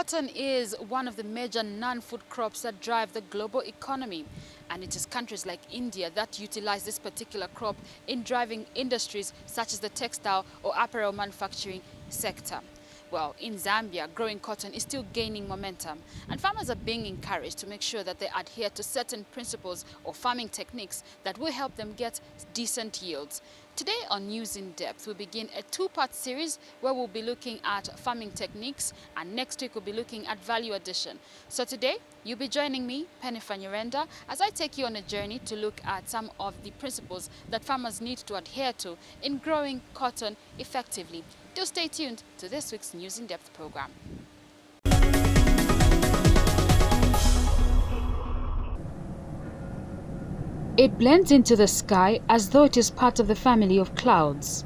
Cotton is one of the major non-food crops that drive the global economy, and it is countries like India that utilize this particular crop in driving industries such as the textile or apparel manufacturing sector. Well, in Zambia, growing cotton is still gaining momentum, and farmers are being encouraged to make sure that they adhere to certain principles or farming techniques that will help them get decent yields. Today on News in Depth, we begin a two-part series where we'll be looking at farming techniques, and next week we'll be looking at value addition. So today, you'll be joining me, Pennipher, as I take you on a journey to look at some of the principles that farmers need to adhere to in growing cotton effectively. Do stay tuned to this week's News in Depth program. It blends into the sky as though it is part of the family of clouds.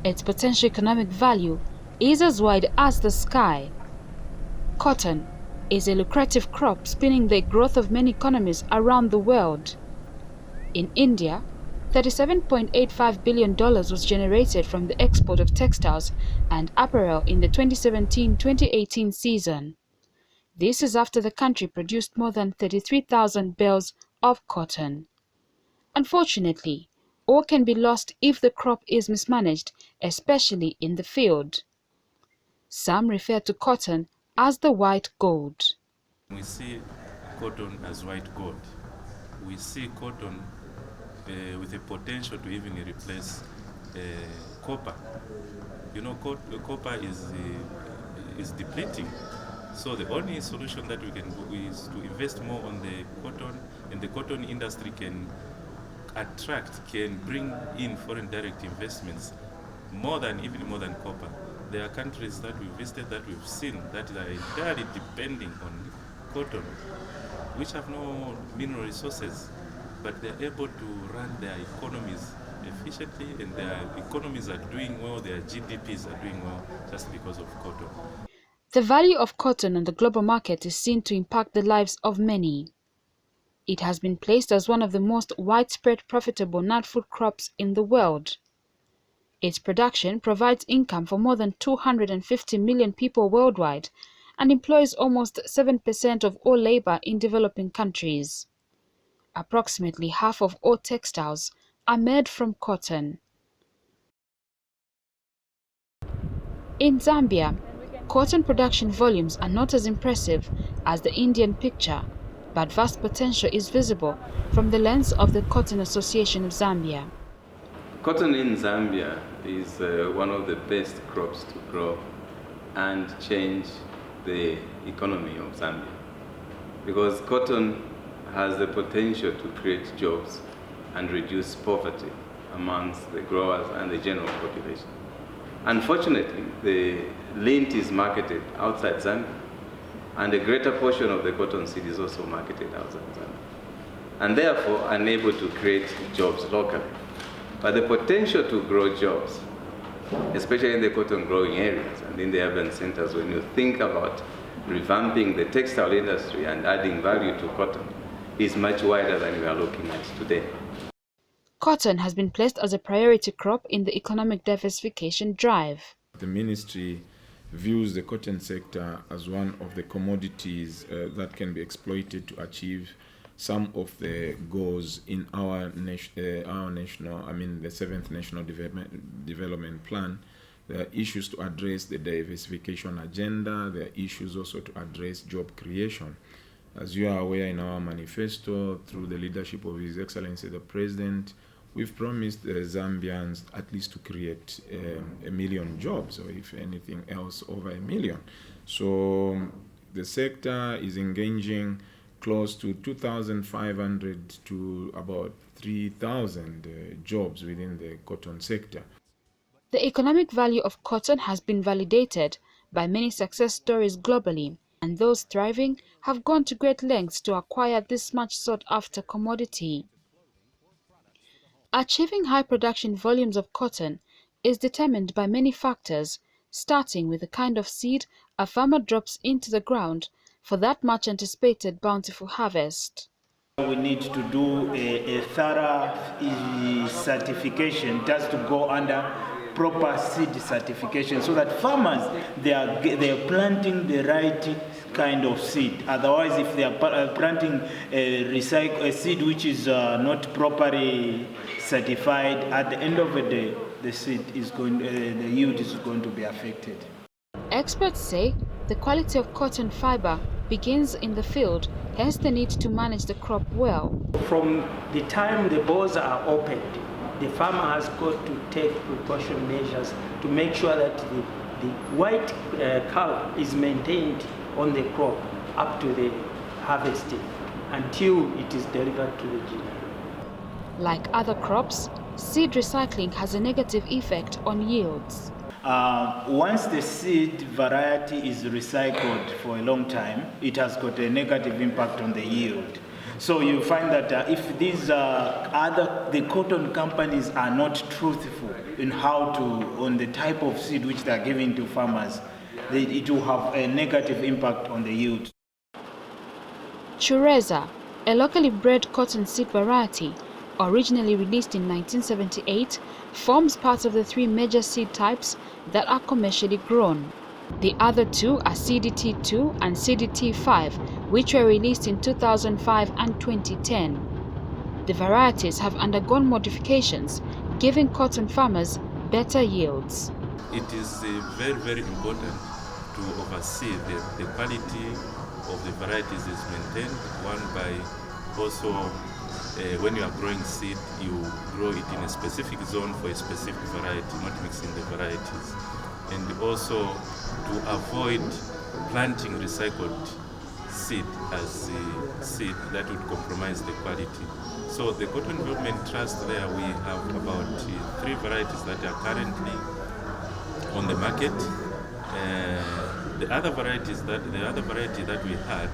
Its potential economic value is as wide as the sky. Cotton is a lucrative crop spinning the growth of many economies around the world. In India, $37.85 billion was generated from the export of textiles and apparel in the 2017-2018 season. This is after the country produced more than 33,000 bales of cotton. Unfortunately, all can be lost if the crop is mismanaged, especially in the field. Some refer to cotton as the white gold. We see cotton as white gold. We see cotton with a potential to even replace copper. You know, copper is depleting. So the only solution that we can do is to invest more on the cotton, and the cotton industry can bring in foreign direct investments more than copper. There are countries that we've visited that we've seen that are entirely depending on cotton, which have no mineral resources, but they're able to run their economies efficiently, and their economies are doing well, their GDPs are doing well just because of cotton. The value of cotton on the global market is seen to impact the lives of many. It has been placed as one of the most widespread profitable non-food crops in the world. Its production provides income for more than 250 million people worldwide and employs almost 7% of all labor in developing countries. Approximately half of all textiles are made from cotton. In Zambia, cotton production volumes are not as impressive as the Indian picture, but vast potential is visible from the lens of the Cotton Association of Zambia. Cotton in Zambia is one of the best crops to grow and change the economy of Zambia, because cotton has the potential to create jobs and reduce poverty amongst the growers and the general population. Unfortunately, the lint is marketed outside Zambia, and a greater portion of the cotton seed is also marketed outside Zambia, and therefore unable to create jobs locally. But the potential to grow jobs, especially in the cotton growing areas and in the urban centers, when you think about revamping the textile industry and adding value to cotton, is much wider than we are looking at today. Cotton has been placed as a priority crop in the economic diversification drive. The ministry views the cotton sector as one of the commodities that can be exploited to achieve some of the goals in the 7th National Development Plan. There are issues to address the diversification agenda. There are issues also to address job creation. As you are aware, in our manifesto, through the leadership of His Excellency the President, we've promised the Zambians at least to create 1 million jobs, or if anything else, over 1 million. So the sector is engaging close to 2,500 to about 3,000 jobs within the cotton sector. The economic value of cotton has been validated by many success stories globally, and those thriving have gone to great lengths to acquire this much sought-after commodity. Achieving high production volumes of cotton is determined by many factors, starting with the kind of seed a farmer drops into the ground for that much anticipated bountiful harvest. We need to do a thorough certification. It has to go under proper seed certification, so that farmers they are planting the right kind of seed. Otherwise, if they are planting a seed which is not properly certified, at the end of the day, the yield is going to be affected. Experts say the quality of cotton fiber begins in the field, hence the need to manage the crop well. From the time the bores are opened, the farmer has got to take precaution measures to make sure that the white color is maintained on the crop up to the harvesting until it is delivered to the giner. Like other crops, seed recycling has a negative effect on yields. Once the seed variety is recycled for a long time, it has got a negative impact on the yield. So you find that if these the cotton companies are not truthful in on the type of seed which they are giving to farmers, it will have a negative impact on the yield. Chureza, a locally bred cotton seed variety, originally released in 1978, forms part of the three major seed types that are commercially grown. The other two are CDT2 and CDT5, which were released in 2005 and 2010. The varieties have undergone modifications, giving cotton farmers better yields. It is very, very important to oversee the quality of the varieties is maintained. One, by also when you are growing seed, you grow it in a specific zone for a specific variety, not mixing the varieties. And also to avoid planting recycled seed as seed that would compromise the quality. So the Cotton Development Trust, there we have about 3 varieties that are currently on the market. The other variety that we had,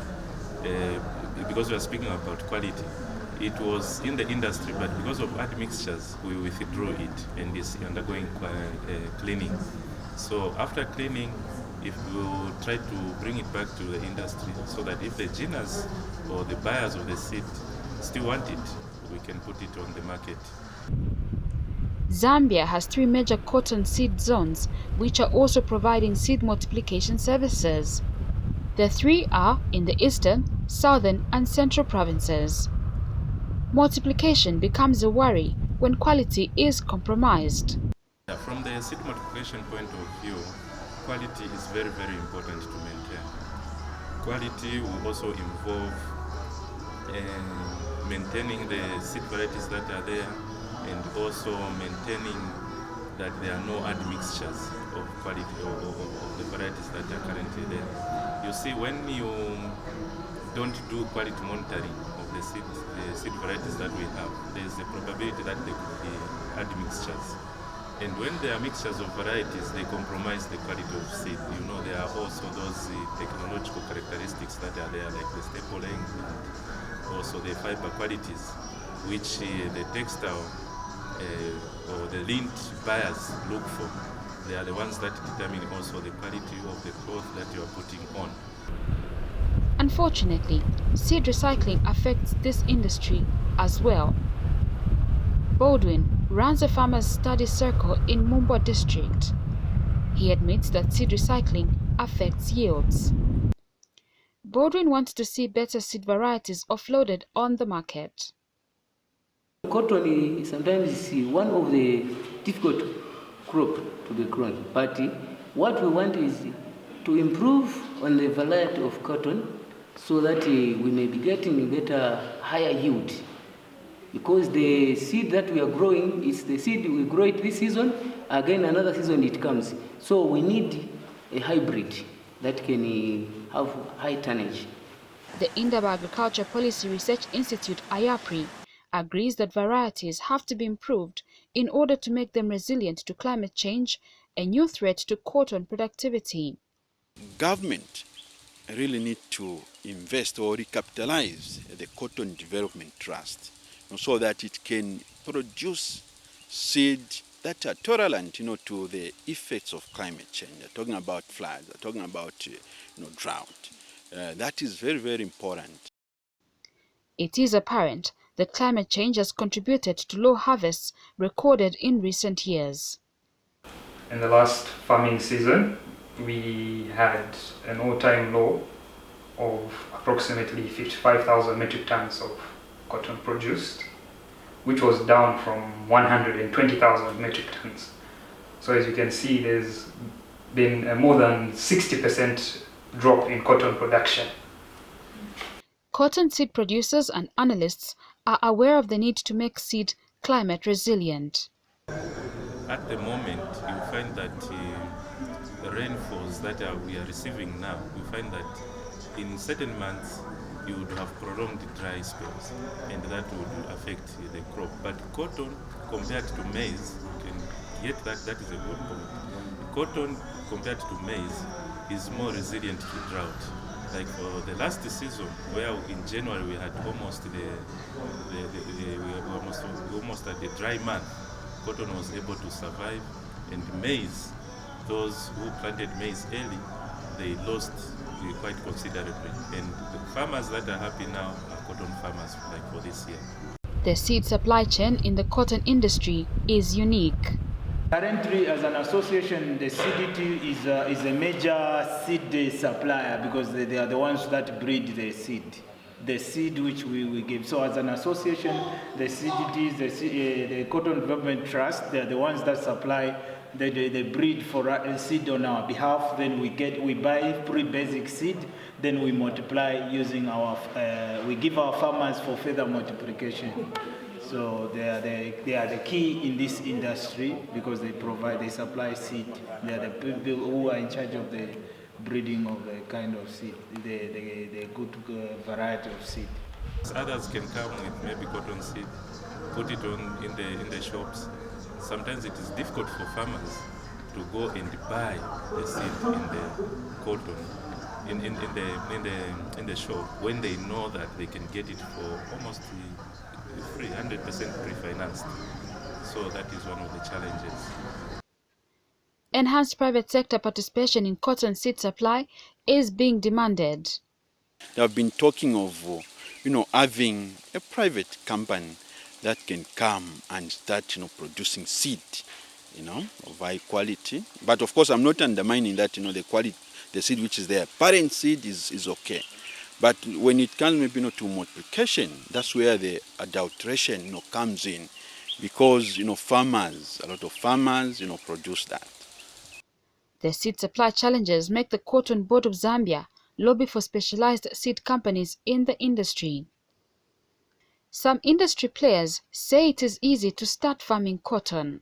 because we are speaking about quality, it was in the industry, but because of admixtures, we withdrew it and is undergoing cleaning. So after cleaning, if we will try to bring it back to the industry, so that if the geners or the buyers of the seed still want it, we can put it on the market. Zambia has 3 major cotton seed zones, which are also providing seed multiplication services. The 3 are in the eastern, southern and central provinces. Multiplication becomes a worry when quality is compromised. From the seed multiplication point of view, quality is very, very important to maintain. Quality will also involve maintaining the seed varieties that are there, and also maintaining that there are no admixtures of quality of the varieties that are currently there. You see, when you don't do quality monitoring of the seed varieties that we have, there is a probability that there could be admixtures. And when there are mixtures of varieties, they compromise the quality of seed. You know, there are also those technological characteristics that are there, like the staple length and also the fiber qualities, which the textile or the lint buyers look for. They are the ones that determine also the quality of the cloth that you are putting on. Unfortunately, seed recycling affects this industry as well. Baldwin runs a farmers' study circle in Mumbo district. He admits that seed recycling affects yields. Baldwin wants to see better seed varieties offloaded on the market. Cotton is sometimes one of the difficult crop to be grown, but what we want is to improve on the variety of cotton so that we may be getting better, higher yield. Because the seed that we are growing is the seed we grow it this season, again another season it comes. So we need a hybrid that can have high tonnage. The Indaba Agriculture Policy Research Institute, IAPRI, agrees that varieties have to be improved in order to make them resilient to climate change, a new threat to cotton productivity. Government really need to invest or recapitalize the Cotton Development Trust so that it can produce seeds that are tolerant, to the effects of climate change. They're talking about floods, they're talking about, drought. That is very, very important. It is apparent that climate change has contributed to low harvests recorded in recent years. In the last farming season, we had an all-time low of approximately 55,000 metric tons of cotton produced, which was down from 120,000 metric tons. So as you can see, there's been a more than 60% drop in cotton production. Cotton seed producers and analysts are aware of the need to make seed climate resilient. At the moment, you find that the rainfalls that we are receiving now, you find that in certain months you would have prolonged dry spells, and that would affect the crop. But cotton, compared to maize, you can get that is a good point. Cotton, compared to maize, is more resilient to drought. Like for the last season, where in January we had almost almost at the dry month, cotton was able to survive, and maize, those who planted maize early, they lost quite considerably. And the farmers that are happy now are cotton farmers, like for this year. The seed supply chain in the cotton industry is unique. Currently, as an association, the CDT is a major seed supplier because they are the ones that breed the seed which we give. So as an association, the CDTs, the Cotton Development Trust, they are the ones that supply the breed for seed on our behalf. Then we buy pre-basic seed, then we multiply using we give our farmers for further multiplication. So they are the key in this industry because they supply seed. They are the people who are in charge of the breeding of the kind of seed, the good variety of seed. Others can come with maybe cotton seed, put it on in the shops. Sometimes it is difficult for farmers to go and buy the seed in the cotton in the shop when they know that they can get it for almost free, 100% pre-financed. So that is one of the challenges. Enhanced private sector participation in cotton seed supply is being demanded. They have been talking of, having a private company that can come and start, producing seed, of high quality. But of course, I'm not undermining that, the quality, the seed which is there. Parent seed is okay. But when it comes maybe to multiplication, that's where the adulteration, comes in, because, a lot of farmers, produce that. The seed supply challenges make the Cotton Board of Zambia lobby for specialized seed companies in the industry. Some industry players say it is easy to start farming cotton.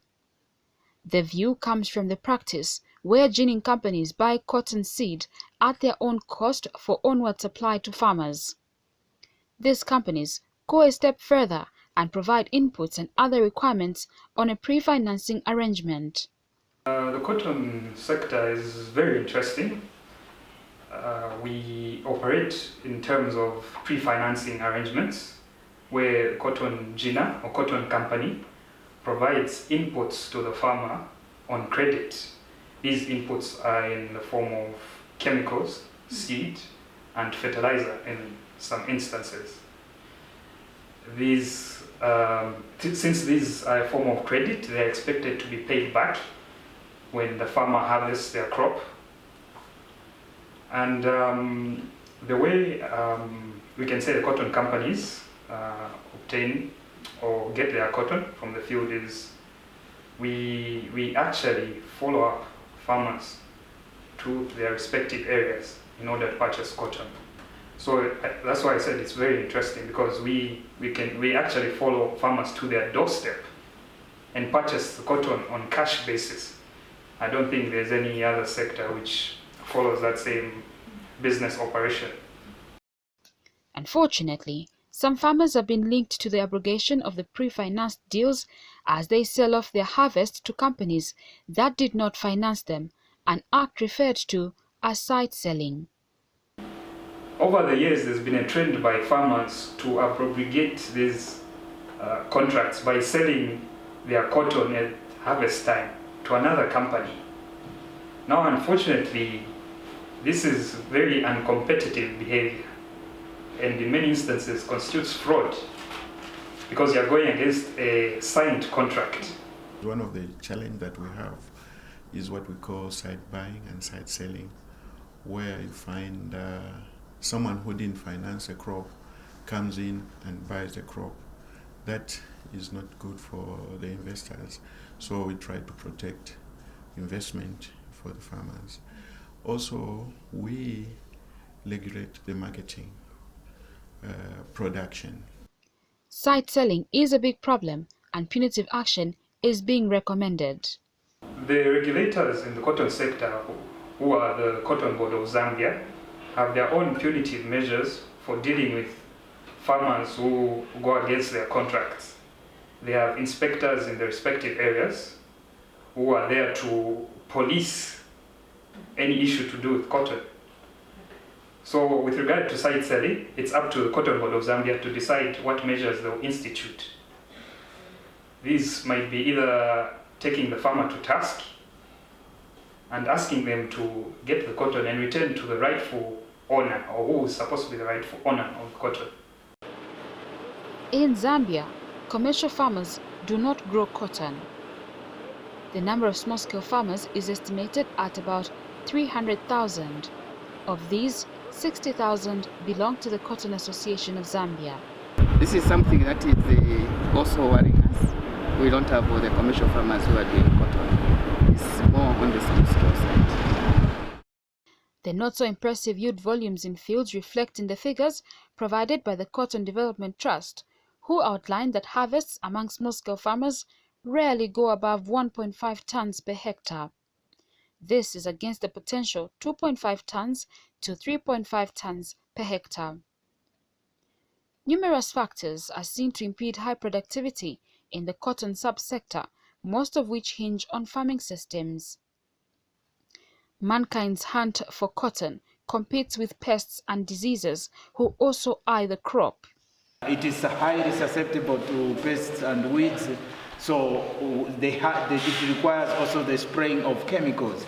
The view comes from the practice where ginning companies buy cotton seed at their own cost for onward supply to farmers. These companies go a step further and provide inputs and other requirements on a pre-financing arrangement. The cotton sector is very interesting. We operate in terms of pre-financing arrangements where cotton ginner or cotton company provides inputs to the farmer on credit. These inputs are in the form of chemicals, seed, and fertilizer in some instances. These, since these are a form of credit, they are expected to be paid back when the farmer harvests their crop. And the way we can say the cotton companies obtain or get their cotton from the field is we actually follow up farmers to their respective areas in order to purchase cotton. So that's why I said it's very interesting, because we actually follow farmers to their doorstep and purchase the cotton on cash basis. I don't think there's any other sector which follows that same business operation. Unfortunately, some farmers have been linked to the abrogation of the pre-financed deals as they sell off their harvest to companies that did not finance them, an act referred to as side selling. Over the years, there's been a trend by farmers to abrogate these contracts by selling their cotton at harvest time to another company. Now, unfortunately, this is very uncompetitive behavior, and in many instances constitutes fraud, because you're going against a signed contract. One of the challenges that we have is what we call side buying and side selling, where you find someone who didn't finance a crop comes in and buys the crop. That is not good for the investors. So we try to protect investment for the farmers. Also, we regulate the marketing, production. Side selling is a big problem and punitive action is being recommended. The regulators in the cotton sector, who are the Cotton Board of Zambia, have their own punitive measures for dealing with farmers who go against their contracts. They have inspectors in the respective areas who are there to police any issue to do with cotton. So with regard to side selling, it's up to the Cotton Board of Zambia to decide what measures they'll institute. These might be either taking the farmer to task and asking them to get the cotton and return to the rightful owner, or who is supposed to be the rightful owner of the cotton. In Zambia, commercial farmers do not grow cotton. The number of small-scale farmers is estimated at about 300,000. Of these, 60,000 belong to the Cotton Association of Zambia. This is something that is also worrying us. We don't have all the commercial farmers who are doing cotton. It's more on the small-scale side. The not-so-impressive yield volumes in fields reflect in the figures provided by the Cotton Development Trust, who outlined that harvests among small-scale farmers rarely go above 1.5 tons per hectare. This is against the potential 2.5 tons to 3.5 tons per hectare. Numerous factors are seen to impede high productivity in the cotton subsector, most of which hinge on farming systems. Mankind's hunt for cotton competes with pests and diseases who also eye the crop. It is highly susceptible to pests and weeds, so it requires also the spraying of chemicals.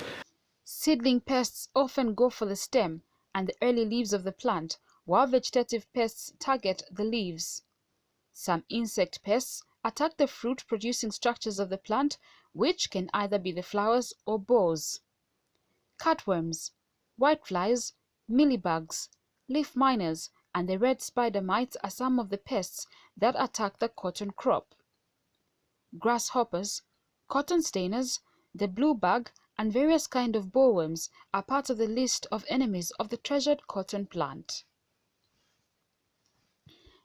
Seedling pests often go for the stem and the early leaves of the plant, while vegetative pests target the leaves. Some insect pests attack the fruit-producing structures of the plant, which can either be the flowers or bores. Cutworms, whiteflies, mealybugs, leaf miners, and the red spider mites are some of the pests that attack the cotton crop. Grasshoppers, cotton stainers, the blue bug, and various kinds of bollworms are part of the list of enemies of the treasured cotton plant.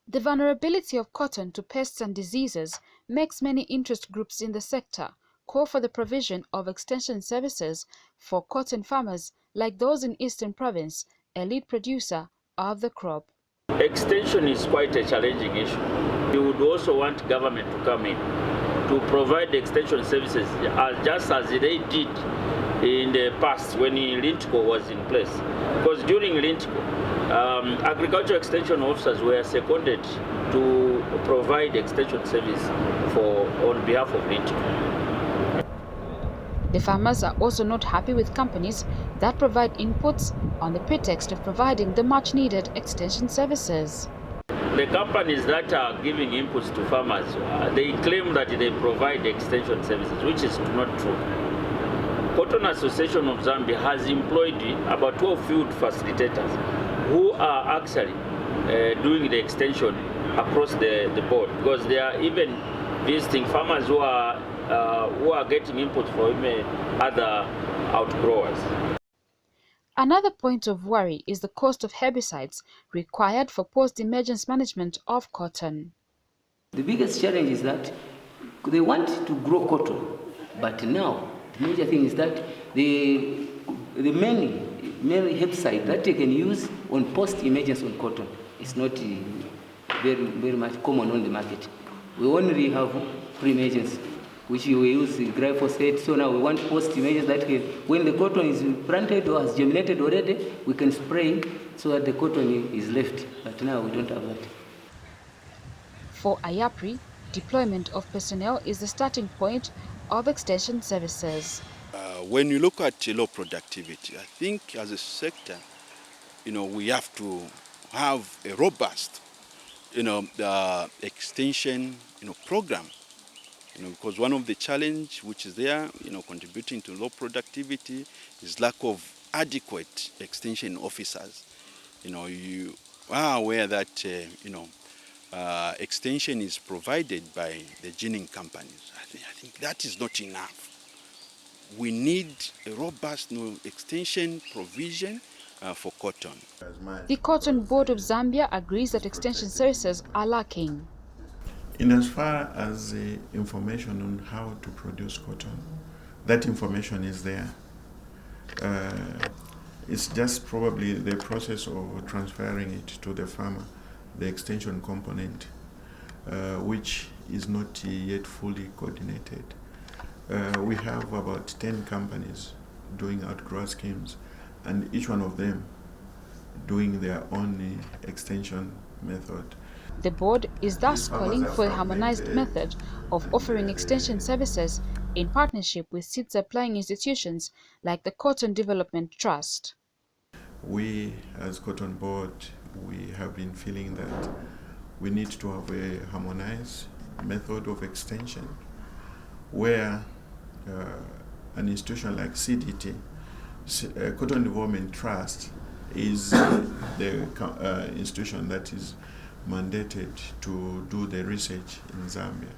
The vulnerability of cotton to pests and diseases makes many interest groups in the sector call for the provision of extension services for cotton farmers like those in Eastern Province, a lead producer of the crop. Extension is quite a challenging issue. We would also want government to come in to provide extension services just as they did in the past when Lintco was in place. Because during Lintco, agricultural extension officers were seconded to provide extension service on behalf of Lintco. The farmers are also not happy with companies that provide inputs on the pretext of providing the much-needed extension services. The companies that are giving inputs to farmers, they claim that they provide extension services, which is not true. Cotton Association of Zambia has employed about 12 field facilitators who are actually doing the extension across the board, because they are even visiting farmers who are getting input from other outgrowers. Another point of worry is the cost of herbicides required for post-emergence management of cotton. The biggest challenge is that they want to grow cotton, but now the major thing is that the many herbicide that they can use on post-emergence on cotton is not very much common on the market. We only have pre-emergence, which we use glyphosate. So now we want post-emergence that when the cotton is planted or has germinated already, we can spray so that the cotton is left. But now we don't have that. For IAPRI, deployment of personnel is the starting point of extension services. When you look at low productivity, I think as a sector, we have to have a robust, extension, program because one of the challenge which is there, contributing to low productivity is lack of adequate extension officers. You are aware that, extension is provided by the ginning companies. I think that is not enough. We need a robust extension provision for cotton. The Cotton Board of Zambia agrees that extension services are lacking. In as far as the information on how to produce cotton, that information is there. It's just probably the process of transferring it to the farmer, the extension component, which is not yet fully coordinated. We have about 10 companies doing outgrower schemes, and each one of them doing their own extension method. The board is thus calling for a harmonized method of offering extension services in partnership with seed supplying institutions like the Cotton Development Trust. We, as Cotton Board, we have been feeling that we need to have a harmonized method of extension where an institution like CDT, Cotton Development Trust, is the institution that is mandated to do the research in Zambia,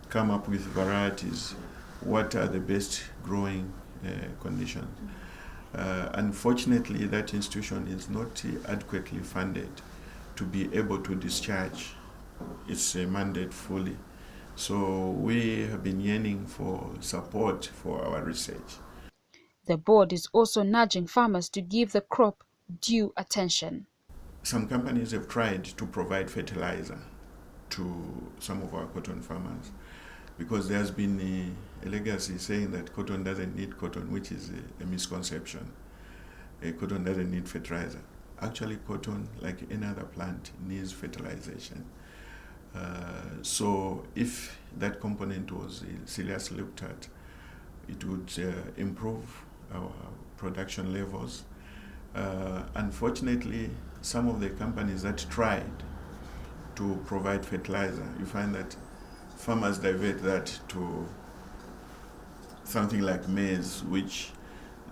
come up with varieties, what are the best growing conditions. Unfortunately, that institution is not adequately funded to be able to discharge its mandate fully. So we have been yearning for support for our research. The board is also nudging farmers to give the crop due attention. Some companies have tried to provide fertilizer to some of our cotton farmers because there's been a legacy saying that cotton doesn't need cotton, which is a misconception. Cotton doesn't need fertilizer. Actually, cotton, like any other plant, needs fertilization. So if that component was seriously looked at, it would improve our production levels. Unfortunately, some of the companies that tried to provide fertilizer, you find that farmers divert that to something like maize, which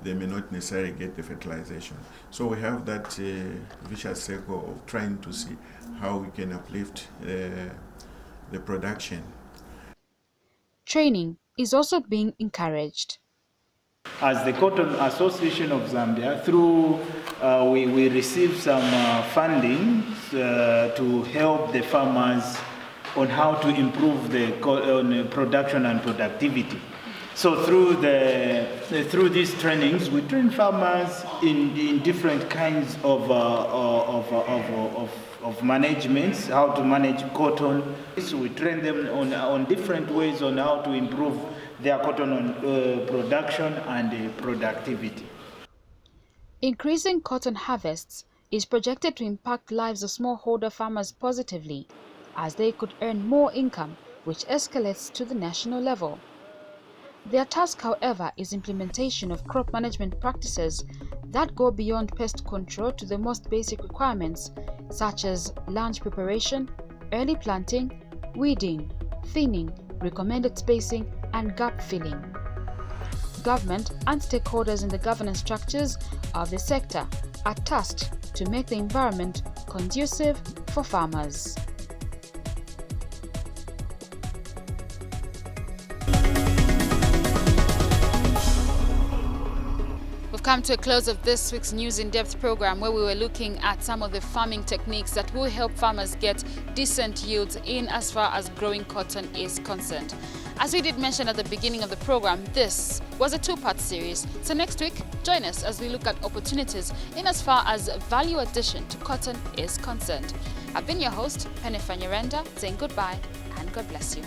they may not necessarily get the fertilization. So we have that vicious circle of trying to see how we can uplift the production. Training is also being encouraged. As the Cotton Association of Zambia, through we received some funding to help the farmers on how to improve the production and productivity. So through these trainings, we train farmers in different kinds of managements, how to manage cotton. So we train them on different ways on how to improve their cotton production and productivity. Increasing cotton harvests is projected to impact lives of smallholder farmers positively, as they could earn more income, which escalates to the national level. Their task, however, is implementation of crop management practices that go beyond pest control to the most basic requirements, such as land preparation, early planting, weeding, thinning, recommended spacing, and gap filling. Government and stakeholders in the governance structures of the sector are tasked to make the environment conducive for farmers. We've come to a close of this week's News in Depth program, where we were looking at some of the farming techniques that will help farmers get decent yields in as far as growing cotton is concerned. As we did mention at the beginning of the program, this was a two-part series. So next week, join us as we look at opportunities in as far as value addition to cotton is concerned. I've been your host, Pennipher, saying goodbye and God bless you.